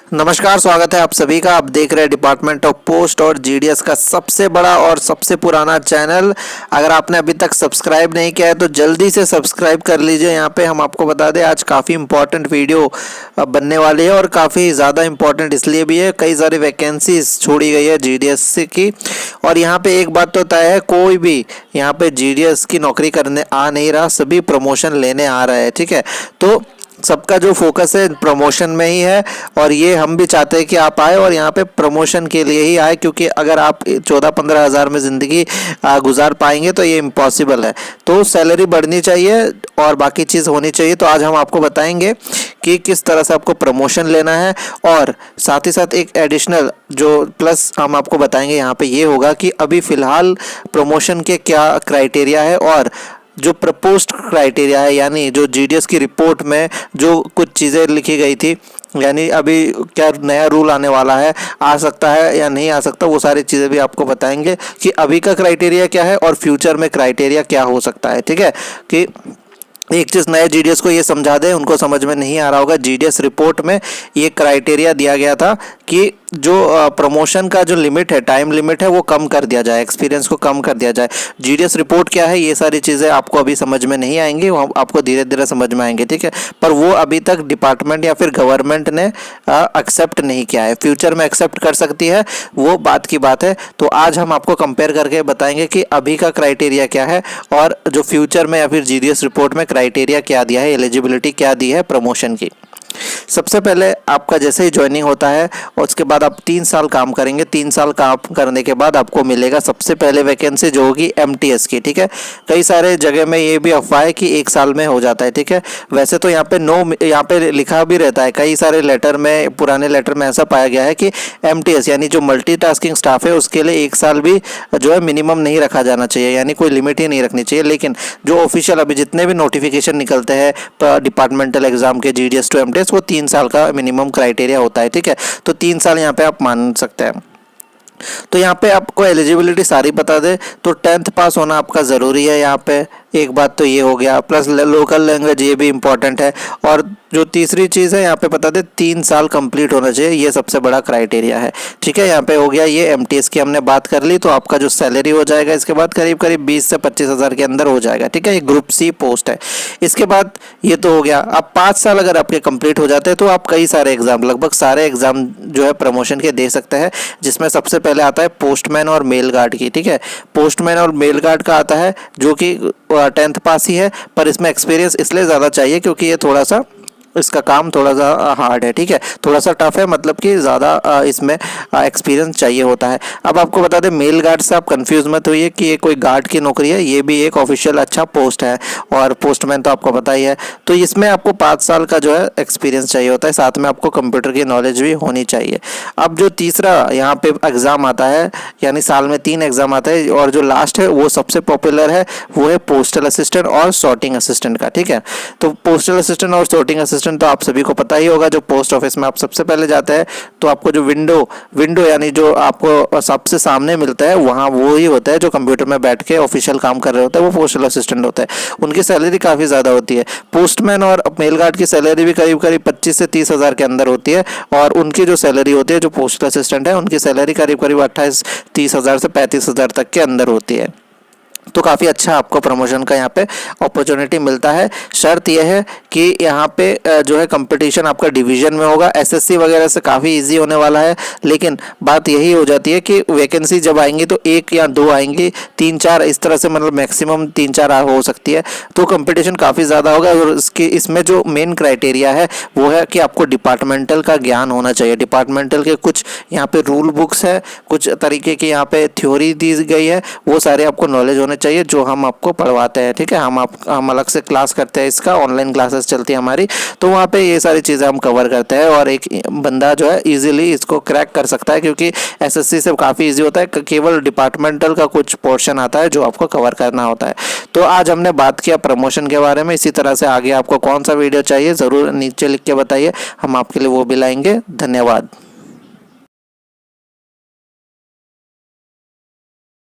नमस्कार, स्वागत है आप सभी का। आप देख रहे हैं डिपार्टमेंट ऑफ पोस्ट और जीडीएस का सबसे बड़ा और सबसे पुराना चैनल। अगर आपने अभी तक सब्सक्राइब नहीं किया है तो जल्दी से सब्सक्राइब कर लीजिए। यहाँ पे हम आपको बता दें आज काफ़ी इंपॉर्टेंट वीडियो बनने वाली है और काफ़ी ज़्यादा इंपॉर्टेंट इसलिए भी है, कई सारी वैकेंसीज छोड़ी गई है जीडीएस की। और यहाँ पे एक बात तो तय है, कोई भी यहाँ पे जीडीएस की नौकरी करने आ नहीं रहा, सभी प्रमोशन लेने आ रहे हैं। ठीक है, तो सबका जो फोकस है प्रमोशन में ही है और ये हम भी चाहते हैं कि आप आए और यहाँ पे प्रमोशन के लिए ही आए, क्योंकि अगर आप 14-15 हज़ार में ज़िंदगी गुजार पाएंगे तो ये इम्पॉसिबल है। तो सैलरी बढ़नी चाहिए और बाकी चीज़ होनी चाहिए। तो आज हम आपको बताएंगे कि किस तरह से आपको प्रमोशन लेना है और साथ ही साथ एक एडिशनल जो प्लस हम आपको बताएंगे यहाँ पे ये होगा कि अभी फ़िलहाल प्रमोशन के क्या क्राइटेरिया है और जो प्रपोज्ड क्राइटेरिया है, यानी जो जीडीएस की रिपोर्ट में जो कुछ चीज़ें लिखी गई थी, यानी अभी क्या नया रूल आने वाला है, आ सकता है या नहीं आ सकता, वो सारी चीज़ें भी आपको बताएंगे कि अभी का क्राइटेरिया क्या है और फ्यूचर में क्राइटेरिया क्या हो सकता है। ठीक है, कि एक चीज़ नए जीडीएस को ये समझा दें, उनको समझ में नहीं आ रहा होगा। जीडीएस रिपोर्ट में ये क्राइटेरिया दिया गया था कि जो प्रमोशन का जो लिमिट है, टाइम लिमिट है, वो कम कर दिया जाए, एक्सपीरियंस को कम कर दिया जाए। जीडीएस रिपोर्ट क्या है, ये सारी चीज़ें आपको अभी समझ में नहीं आएंगी, वो आपको धीरे धीरे समझ में आएंगे। ठीक है, पर वो अभी तक डिपार्टमेंट या फिर गवर्नमेंट ने एक्सेप्ट नहीं किया है। फ्यूचर में एक्सेप्ट कर सकती है, वो बात की बात है। तो आज हम आपको कंपेयर करके बताएंगे कि अभी का क्राइटेरिया क्या है और जो फ्यूचर में या फिर जीडीएस रिपोर्ट में क्राइटेरिया क्या दिया है, एलिजिबिलिटी क्या दी है प्रमोशन की। सबसे पहले आपका जैसे ही ज्वाइनिंग होता है और उसके बाद आप 3 साल काम करेंगे। 3 साल काम करने के बाद आपको मिलेगा सबसे पहले वैकेंसी जो होगी एमटीएस की। ठीक है, कई सारे जगह में ये भी अफवाह है कि 1 साल में हो जाता है। ठीक है, वैसे तो यहाँ पे लिखा भी रहता है, कई सारे लेटर में, पुराने लेटर में ऐसा पाया गया है कि एमटीएस यानी जो मल्टीटास्किंग स्टाफ है उसके लिए 1 साल भी जो है मिनिमम नहीं रखा जाना चाहिए, यानी कोई लिमिट ही नहीं रखनी चाहिए। लेकिन जो ऑफिशियल अभी जितने भी नोटिफिकेशन निकलते हैं डिपार्टमेंटल एग्जाम के जीडीएस टू एमटीएस, वो 3 साल का मिनिमम क्राइटेरिया होता है। ठीक है, तो 3 साल यहाँ पे आप मान सकते हैं। तो यहाँ पे आपको एलिजिबिलिटी सारी बता दे तो 10th पास होना आपका ज़रूरी है। यहाँ पे एक बात तो ये हो गया, प्लस लोकल लैंग्वेज ये भी इम्पॉर्टेंट है। और जो तीसरी चीज़ है यहाँ पे बता दे 3 साल कंप्लीट होना चाहिए, ये सबसे बड़ा क्राइटेरिया है। ठीक है, यहाँ पे हो गया ये एमटीएस की हमने बात कर ली। तो आपका जो सैलरी हो जाएगा इसके बाद करीब करीब 20 से 25 हज़ार के अंदर हो जाएगा। ठीक है, ये ग्रुप सी पोस्ट है। इसके बाद ये तो हो गया। अब 5 साल अगर आपके कंप्लीट हो जाते हैं तो आप कई सारे एग्जाम, लगभग सारे एग्जाम जो है प्रमोशन के दे सकते हैं, जिसमें सबसे पहले आता है पोस्टमैन और मेल गार्ड की। ठीक है, पोस्टमैन और मेल गार्ड का आता है जो कि 10th पास ही है, पर इसमें एक्सपीरियंस इसलिए ज़्यादा चाहिए क्योंकि ये थोड़ा सा इसका काम थोड़ा सा हार्ड है। ठीक है, थोड़ा सा टफ है, मतलब कि ज़्यादा इसमें एक्सपीरियंस चाहिए होता है। अब आपको बता दें मेल गार्ड से आप कंफ्यूज मत होइए कि ये कोई गार्ड की नौकरी है, ये भी एक ऑफिशियल अच्छा पोस्ट है। और पोस्टमैन तो आपको पता ही है। तो इसमें आपको 5 साल का जो है एक्सपीरियंस चाहिए होता है, साथ में आपको कंप्यूटर की नॉलेज भी होनी चाहिए। अब जो तीसरा यहाँ पे एग्ज़ाम आता है, यानी साल में 3 एग्ज़ाम आता है, और जो लास्ट है वो सबसे पॉपुलर है, वो है पोस्टल असिस्टेंट और सॉर्टिंग असिस्टेंट का। ठीक है, तो पोस्टल असिस्टेंट और सॉर्टिंग असिस्टेंट तो आप सभी को पता ही होगा। जो पोस्ट ऑफिस में आप सबसे पहले जाते हैं तो आपको जो विंडो यानी जो आपको सबसे सामने मिलता है, वहाँ वो ही होता है जो कंप्यूटर में बैठ के ऑफिशियल काम कर रहे होते हैं, वो पोस्टल असिस्टेंट होता है। उनकी सैलरी काफ़ी ज़्यादा होती है। पोस्टमैन और मेल गार्ड की सैलरी भी करीब करीब 25 से 30 हज़ार के अंदर होती है। और उनकी जो सैलरी होती है, जो पोस्टल असिस्टेंट है, उनकी सैलरी करीब करीब 28-30 हज़ार से 35 हज़ार तक के अंदर होती है। तो काफ़ी अच्छा आपको प्रमोशन का यहाँ पे अपॉर्चुनिटी मिलता है। शर्त यह है कि यहाँ पे जो है कंपटीशन आपका डिवीज़न में होगा। एसएससी वगैरह से काफ़ी इजी होने वाला है, लेकिन बात यही हो जाती है कि वैकेंसी जब आएंगी तो 1 या 2 आएंगी, 3-4 इस तरह से, मतलब मैक्सिमम 3-4 हो सकती है। तो कंपटीशन काफ़ी ज़्यादा होगा। और इसमें जो मेन क्राइटेरिया है वो है कि आपको डिपार्टमेंटल का ज्ञान होना चाहिए। डिपार्टमेंटल के कुछ यहाँ पे रूल बुक्स है, कुछ तरीके की यहाँ पे थ्योरी दी गई है, वो सारे आपको नॉलेज होने चाहिए जो हम आपको पढ़वाते हैं। ठीक है, हम अलग से क्लास करते हैं, इसका ऑनलाइन क्लासेस चलती है हमारी, तो वहाँ पे ये सारी चीज़ें हम कवर करते हैं और एक बंदा जो है इजीली इसको क्रैक कर सकता है, क्योंकि एसएससी से काफ़ी इजी होता है। केवल डिपार्टमेंटल का कुछ पोर्शन आता है जो आपको कवर करना होता है। तो आज हमने बात किया प्रमोशन के बारे में। इसी तरह से आगे आपको कौन सा वीडियो चाहिए ज़रूर नीचे लिख के बताइए, हम आपके लिए वो भी लाएंगे। धन्यवाद।